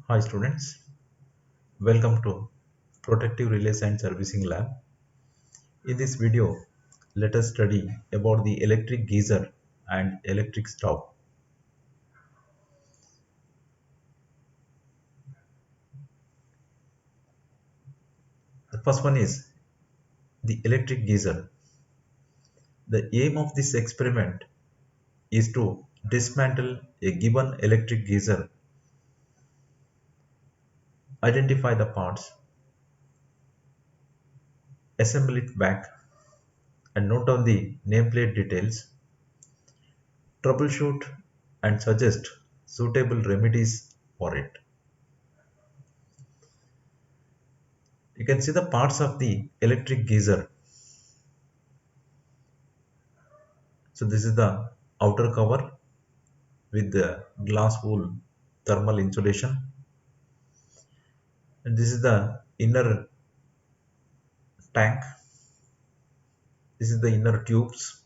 Hi students, welcome to Protective Relays and Servicing Lab. In this video, let us study about the electric geyser and electric stove. The first one is the electric geyser. The aim of this experiment is to dismantle a given electric geyser, identify the parts, assemble it back, and note down the nameplate details, troubleshoot and suggest suitable remedies for it. You can see the parts of the electric geyser. So this is the outer cover with the glass wool thermal insulation, and this is the inner tank. This is the inner tubes,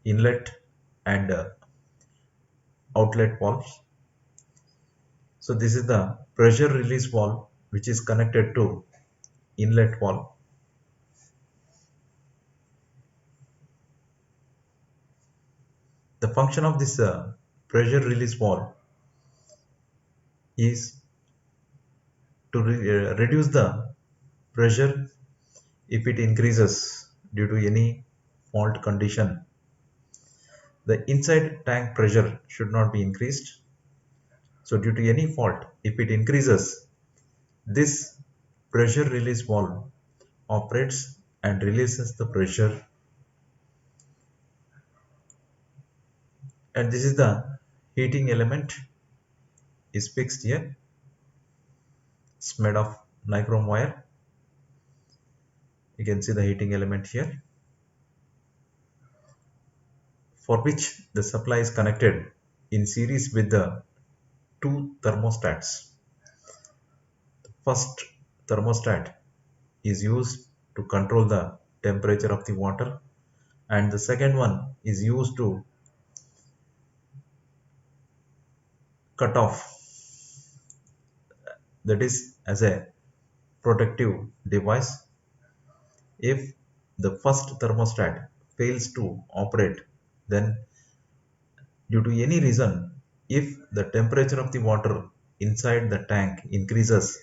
inlet and outlet valves. So this is the pressure release valve which is connected to inlet valve. The function of this pressure release valve is to reduce the pressure if it increases due to any fault condition. The inside tank pressure should not be increased. So due to any fault, if it increases, this pressure release valve operates and releases the pressure. And this is the heating element is fixed here. It's made of nichrome wire. You can see the heating element here, for which the supply is connected in series with the two thermostats. First thermostat is used to control the temperature of the water, and the second one is used to cut off, that is as a protective device. If the first thermostat fails to operate, then due to any reason, if the temperature of the water inside the tank increases,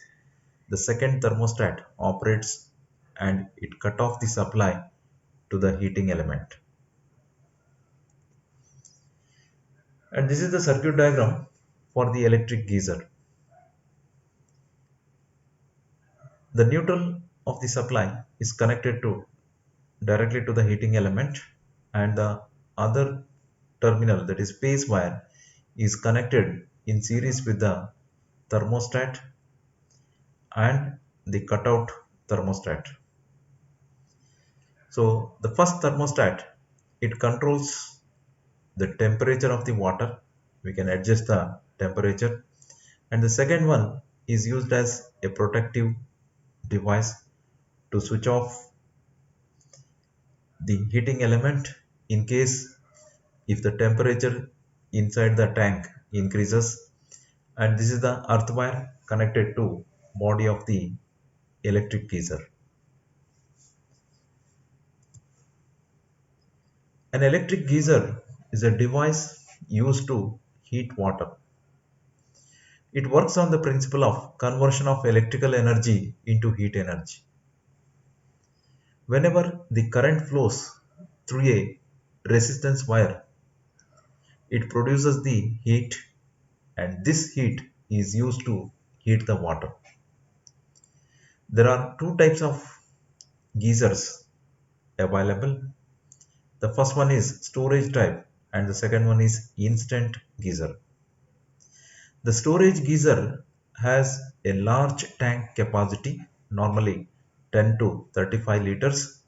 the second thermostat operates and it cut off the supply to the heating element. And this is the circuit diagram for the electric geyser. The neutral of the supply is connected to directly to the heating element, and the other terminal, that is base wire, is connected in series with the thermostat and the cutout thermostat. So the first thermostat, it controls the temperature of the water. We can adjust the temperature, and the second one is used as a protective device to switch off the heating element in case if the temperature inside the tank increases. And this is the earth wire connected to body of the electric geyser. An electric geyser is a device used to heat water. It works on the principle of conversion of electrical energy into heat energy. Whenever the current flows through a resistance wire, it produces the heat, and this heat is used to heat the water. There are two types of geysers available. The first one is storage type and the second one is instant geyser. The storage geyser has a large tank capacity, normally 10 to 35 liters,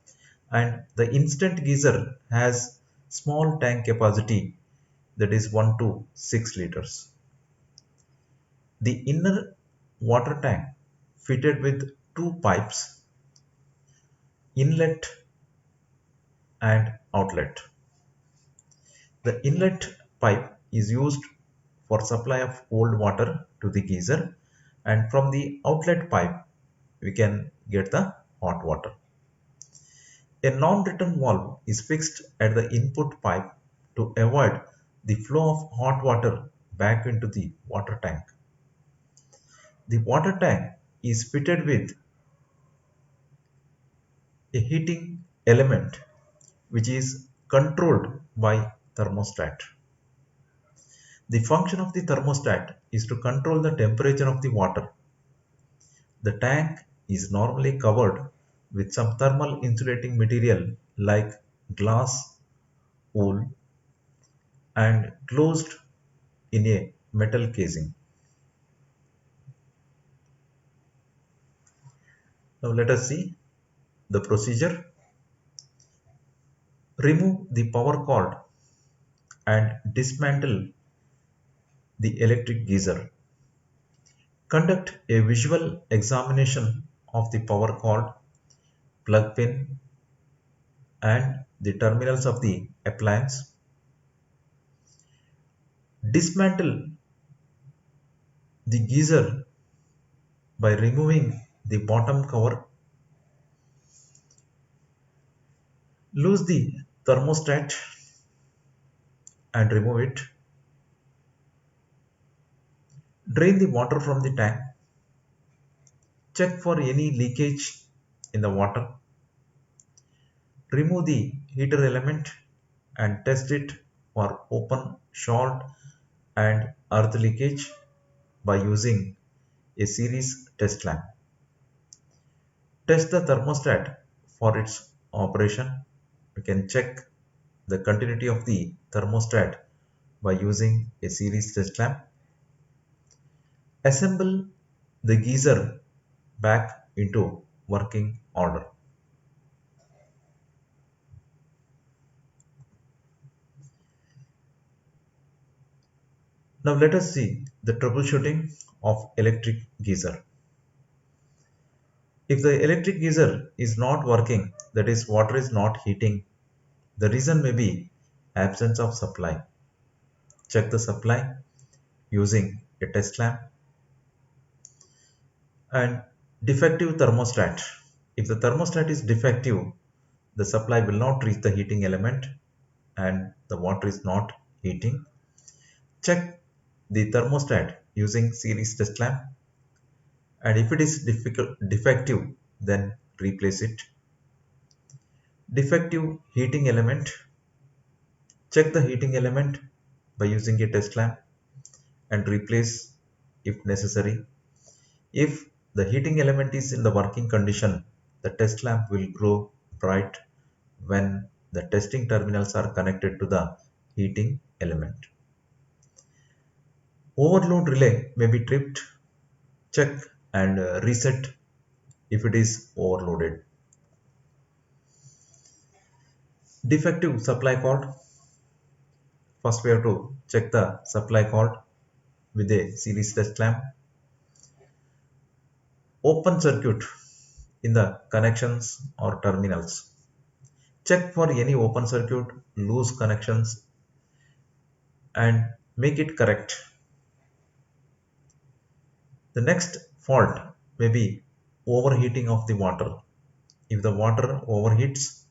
and the instant geyser has small tank capacity, that is 1 to 6 liters. The inner water tank fitted with two pipes, inlet and outlet. The inlet pipe is used for supply of cold water to the geyser, and from the outlet pipe we can get the hot water. A non-return valve is fixed at the input pipe to avoid the flow of hot water back into the water tank. The water tank is fitted with a heating element which is controlled by thermostat. The function of the thermostat is to control the temperature of the water. The tank is normally covered with some thermal insulating material like glass, wool, and closed in a metal casing. Now let us see the procedure. Remove the power cord and dismantle the electric geyser. Conduct a visual examination of the power cord, plug pin, and the terminals of the appliance. Dismantle the geyser by removing the bottom cover. Loose the thermostat and remove it. Drain the water from the tank. Check for any leakage in the water. Remove the heater element and test it for open, short, and earth leakage by using a series test lamp. Test the thermostat for its operation. You can check the continuity of the thermostat by using a series test lamp. Assemble the geyser back into working order. Now let us see the troubleshooting of electric geyser. If the electric geyser is not working, that is water is not heating, the reason may be absence of supply. Check the supply using a test lamp. And defective thermostat. If the thermostat is defective, the supply will not reach the heating element and the water is not heating. Check the thermostat using series test lamp, and if it is defective, then replace it. Defective heating element. Check the heating element by using a test lamp and replace if necessary. If the heating element is in the working condition, the test lamp will glow bright when the testing terminals are connected to the heating element. Overload relay may be tripped. Check and reset if it is overloaded. Defective supply cord. First we have to check the supply cord with a series test lamp. Open circuit in the connections or terminals. Check for any open circuit, loose connections, and make it correct. The next fault may be overheating of the water. If the water overheats,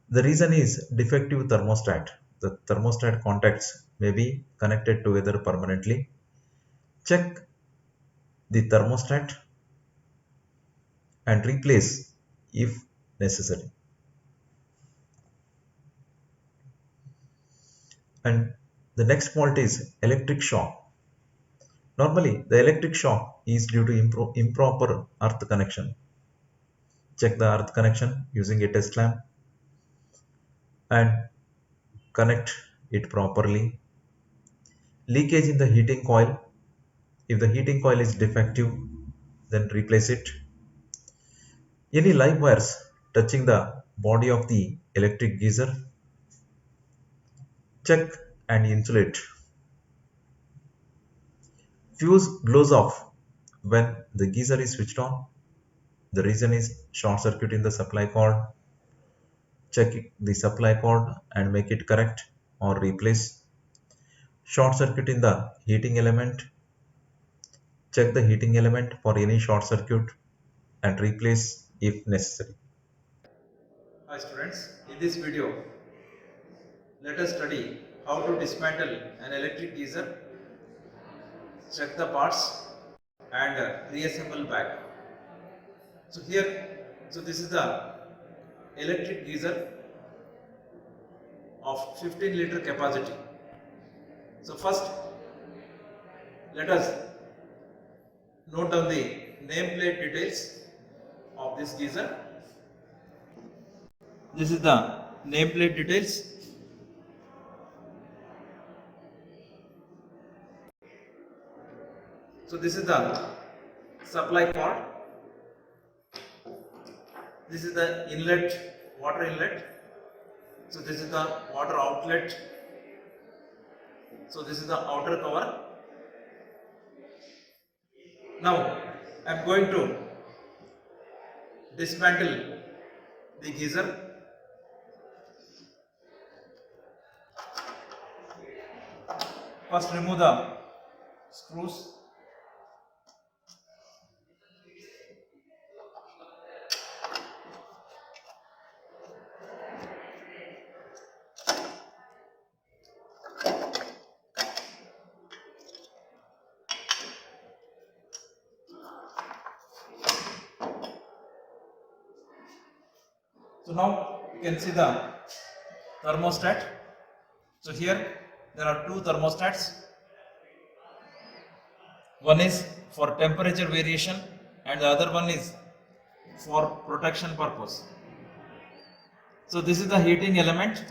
the reason is defective thermostat. The thermostat contacts may be connected together permanently. Check the thermostat and replace if necessary. And the next fault is electric shock. Normally, the electric shock is due to improper earth connection. Check the earth connection using a test lamp and connect it properly. Leakage in the heating coil. If the heating coil is defective, then replace it. Any live wires touching the body of the electric geyser, check and insulate. Fuse blows off when the geyser is switched on. The reason is short circuit in the supply cord. Check the supply cord and make it correct or replace. Short circuit in the heating element. Check the heating element for any short circuit and replace if necessary. Hi students, in this video let us study how to dismantle an electric geyser, check the parts and reassemble back. This is the electric geyser of 15-liter capacity. So first let us note down the nameplate details of this geyser. This is the nameplate details. So this is the supply port. This is the inlet, water inlet. So this is the water outlet. So this is the outer cover. Now I am going to dismantle the geyser. First remove the screws. So now you can see the thermostat. So here there are two thermostats. One is for temperature variation and the other one is for protection purpose. So this is the heating element.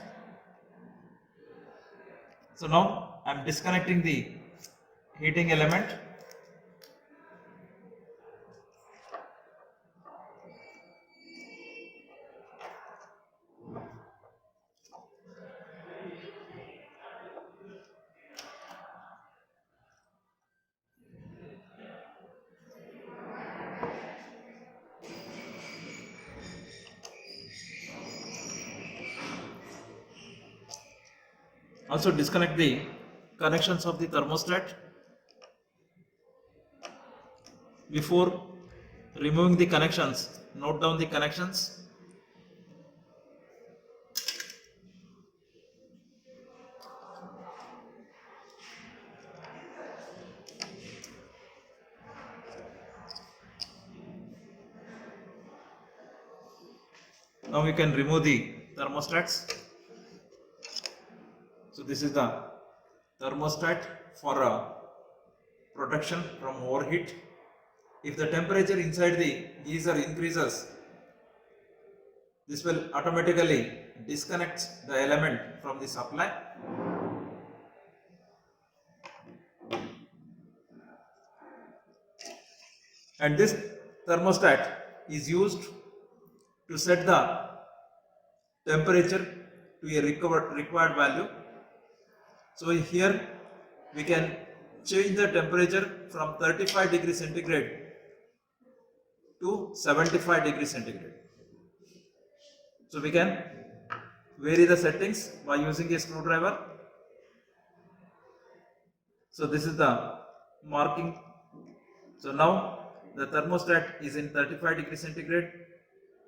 So now I am disconnecting the heating element. Also disconnect the connections of the thermostat. Before removing the connections, note down the connections. Now we can remove the thermostats. So this is the thermostat for protection from overheat. If the temperature inside the geyser increases, this will automatically disconnect the element from the supply. And this thermostat is used to set the temperature to a required value. So here we can change the temperature from 35 degrees centigrade to 75 degrees centigrade. So we can vary the settings by using a screwdriver. So this is the marking. So now the thermostat is in 35 degrees centigrade.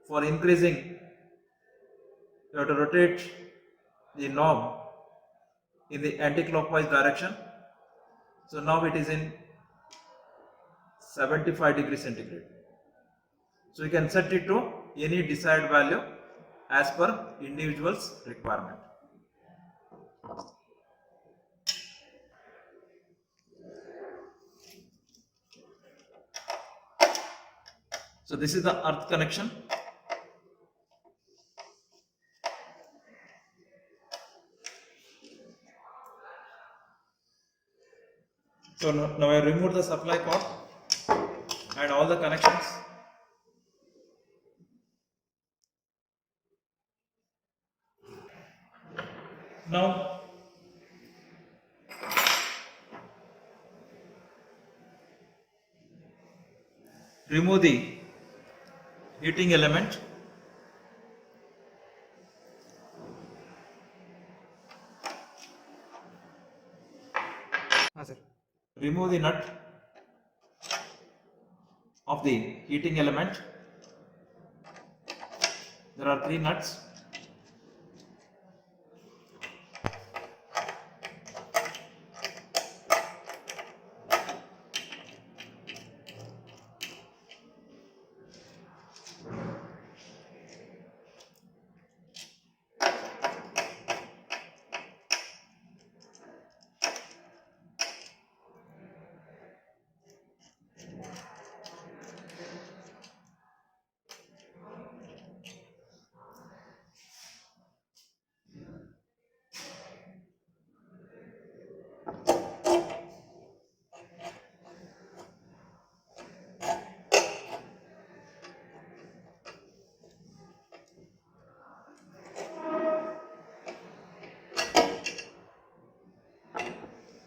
For increasing, you have to rotate the knob in the anti-clockwise direction. So now it is in 75 degrees centigrade. So you can set it to any desired value as per individual's requirement. So this is the earth connection. So now I remove the supply cord and all the connections. Now remove the heating element. remove the nut of the heating element. There are 3 nuts.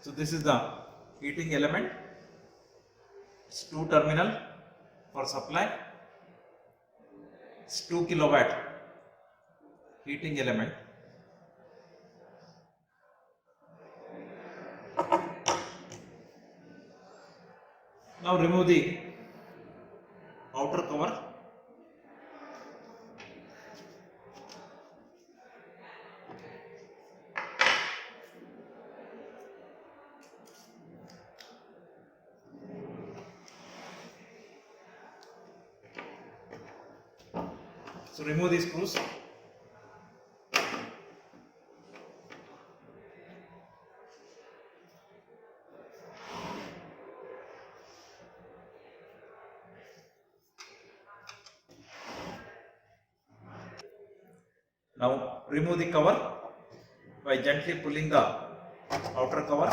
So this is the heating element. It's 2 terminal for supply. It's 2 kilowatt heating element. Now remove the outer cover. So remove these screws. Now remove the cover by gently pulling the outer cover.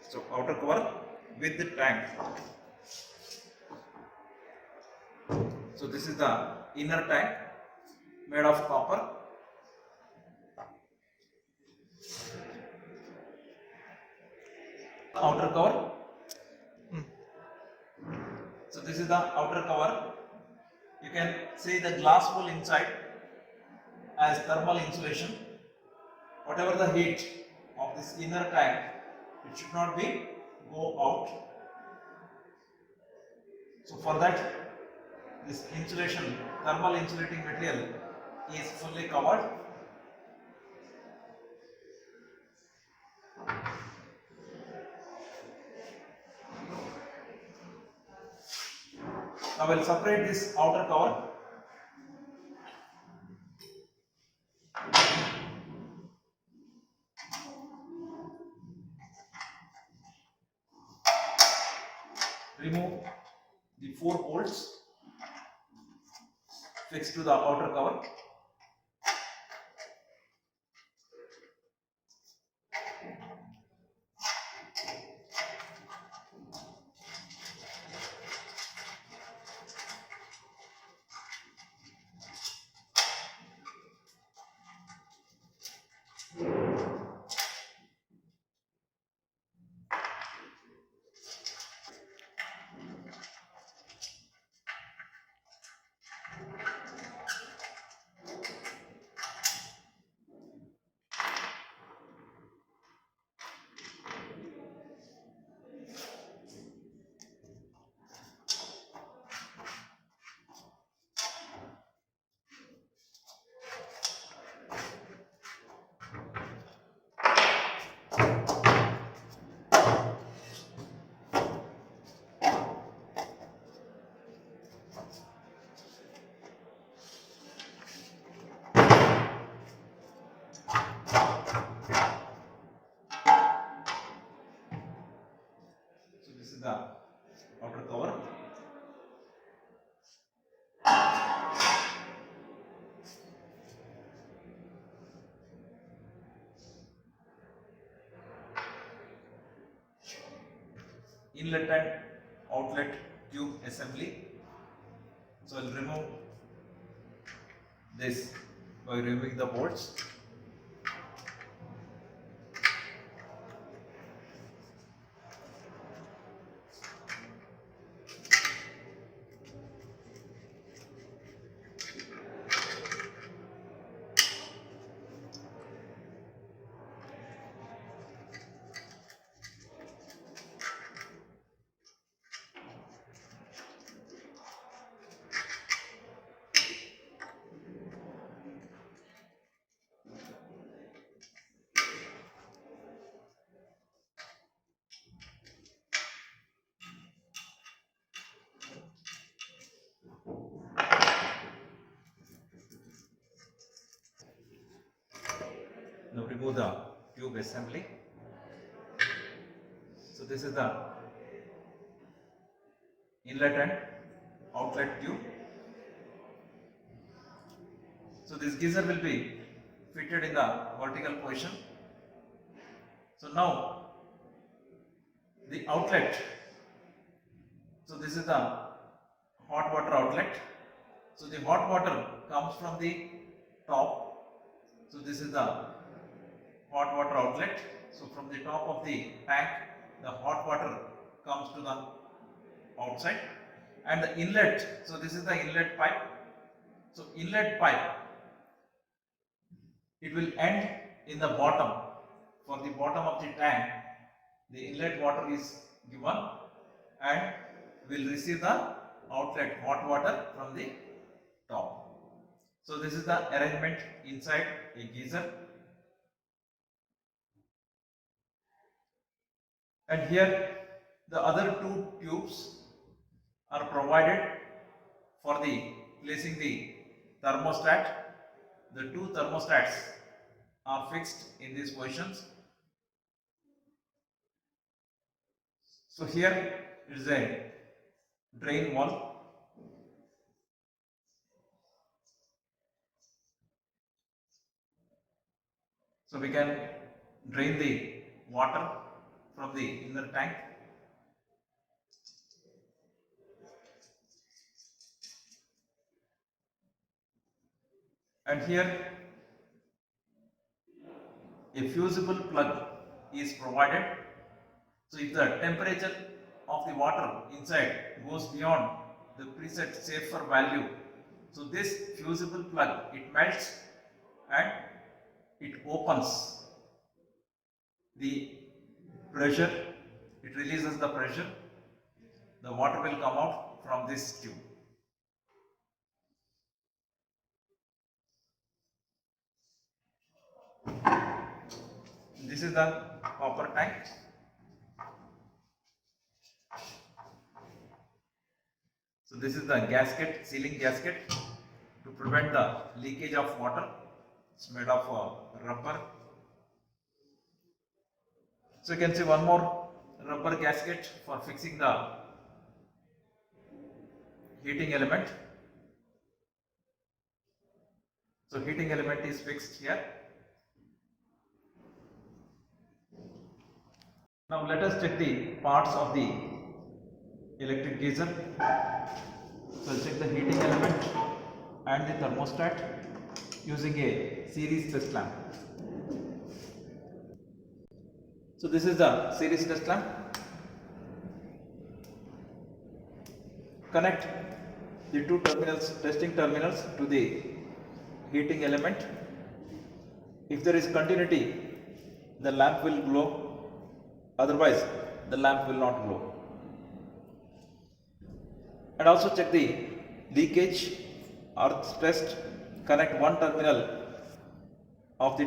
So outer cover with the tank. So this is the inner tank made of copper. Outer cover. So this is the outer cover. You can see the glass wool inside as thermal insulation. Whatever the heat of this inner tank, it should not be go out. So for that, this insulation, thermal insulating material is fully covered. Now we'll separate this outer cover. Remove the 4 bolts fixed to the outer cover. So this is the outer cover. Inlet and outlet tube assembly. So I'll remove this by removing the bolts. remove the tube assembly. So this is the inlet and outlet tube. So this geyser will be fitted in the vertical position. So now the outlet, so this is the hot water outlet. So the hot water comes from the top. So this is the hot water outlet. So from the top of the tank, the hot water comes to the outside, and the inlet, so this is the inlet pipe. So inlet pipe, it will end in the bottom. For the bottom of the tank, the inlet water is given and will receive the outlet hot water from the top. So this is the arrangement inside a geyser. And here the other two tubes are provided for the placing the thermostat. The two thermostats are fixed in these positions. So here is a drain wall. So we can drain the water from the inner tank. And here a fusible plug is provided. So if the temperature of the water inside goes beyond the preset safer value, so this fusible plug, it melts and it opens the pressure, it releases the pressure, the water will come out from this tube. This is the copper tank. So this is the gasket, sealing gasket to prevent the leakage of water. It's made of rubber. So you can see one more rubber gasket for fixing the heating element. So heating element is fixed here. Now let us check the parts of the electric geyser. So I'll check the heating element and the thermostat using a series test lamp. So this is the series test lamp. Connect the two terminals, testing terminals, to the heating element. If there is continuity, the lamp will glow. Otherwise, the lamp will not glow. And also check the leakage earth test. Connect one terminal of the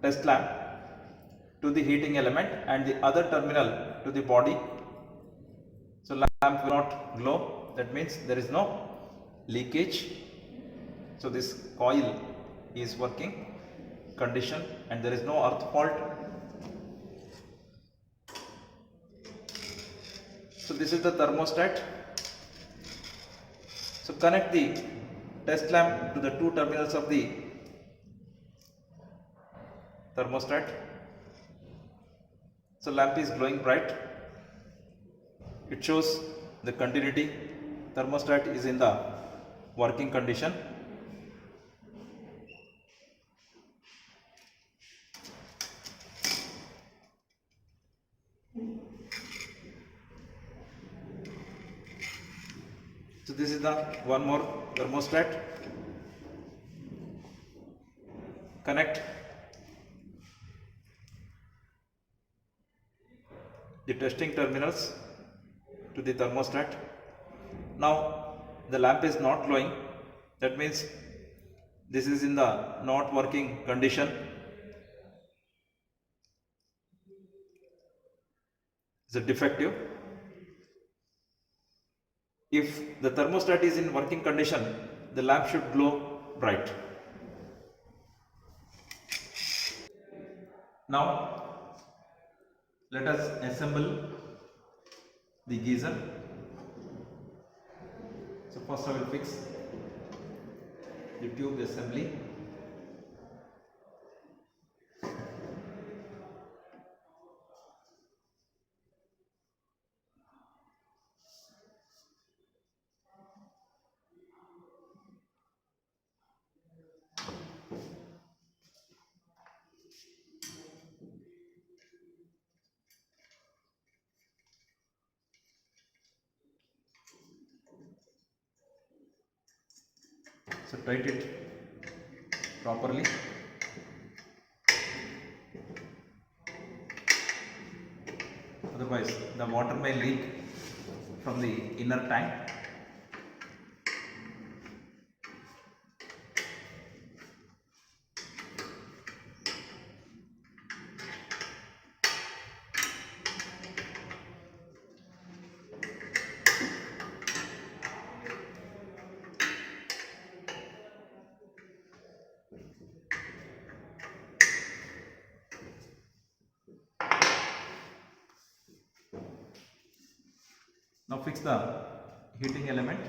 test lamp to the heating element and the other terminal to the body. So lamp will not glow. That means there is no leakage. So this coil is working condition and there is no earth fault. So this is the thermostat. So connect the test lamp to the two terminals of the thermostat. So lamp is glowing bright. It shows the continuity. Thermostat is in the working condition. So this is the one more thermostat. Connect the testing terminals to the thermostat. Now the lamp is not glowing. That means this is in the not working condition. It's a defective. If the thermostat is in working condition, the lamp should glow bright. Now let us assemble the geyser. So first I will fix the tube assembly. So tight it properly. Otherwise the water may leak from the inner tank. Now fix the heating element.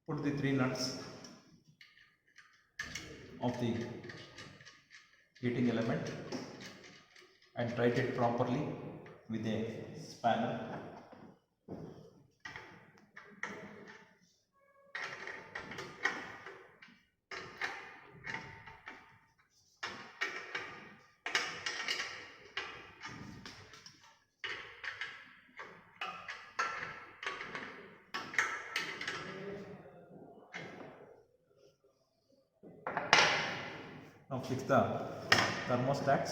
Put the 3 nuts of the heating element and tight it properly with a spanner. Now fix the thermostats.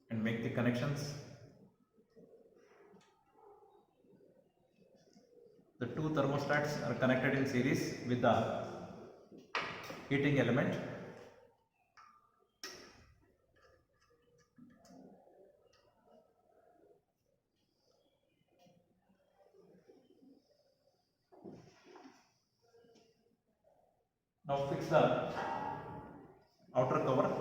And make the connections. The two thermostats are connected in series with the heating element. Now fix the outer cover.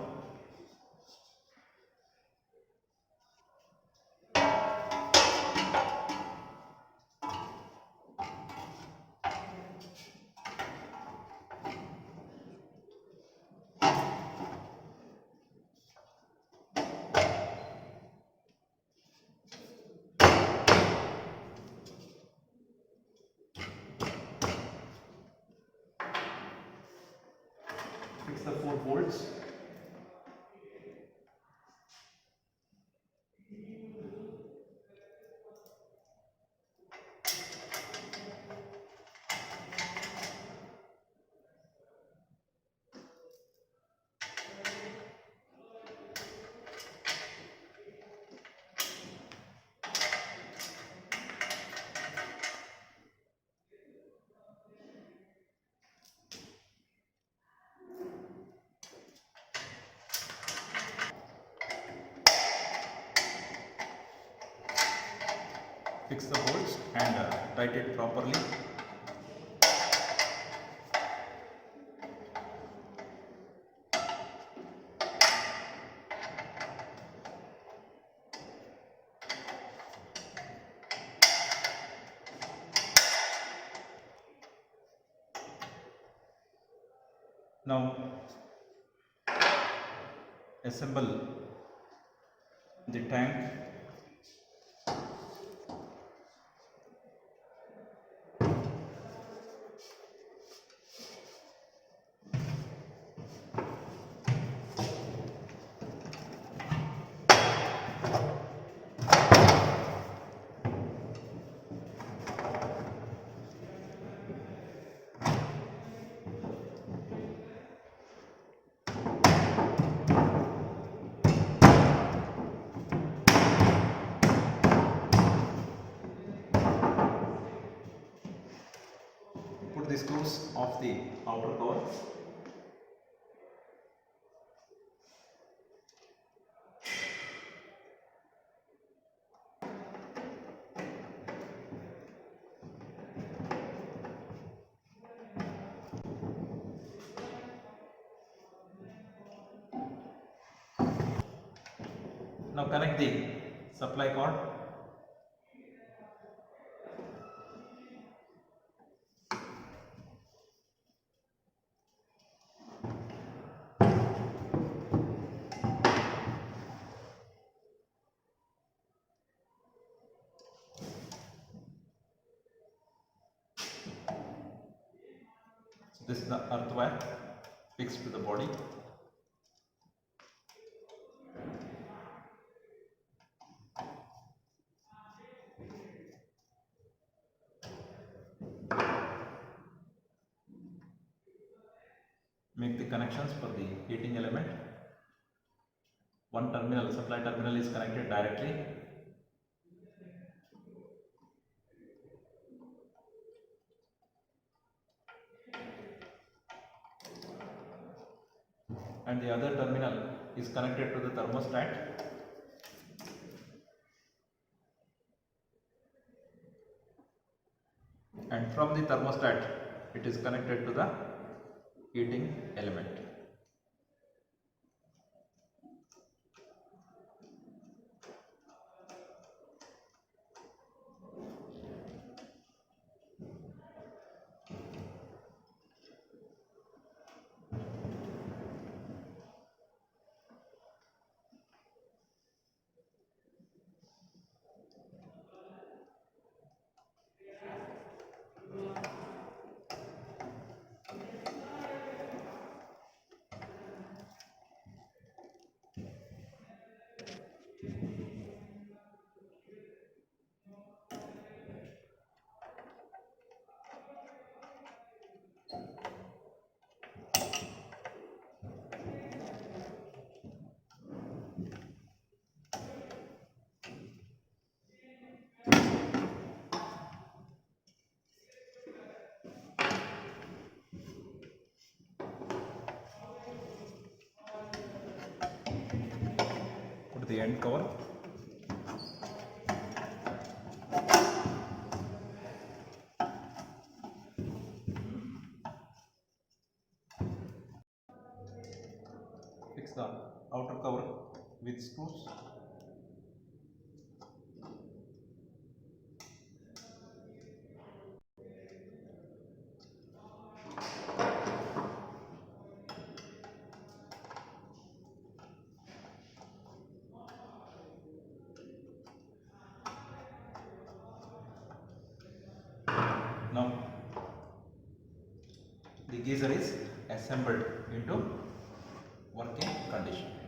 Fix the 4 bolts. fix the bolts and tight it properly. Now assemble the tank. Put the screws of the outer cover. Now connect the supply cord. So this is the earth wire fixed to the body. Make the connections for the heating element. One terminal, supply terminal, is connected directly. And the other terminal is connected to the thermostat. And from the thermostat it is connected to the heating element. Put the end cover. Fix the outer cover with screws. Now the geyser is assembled into working condition.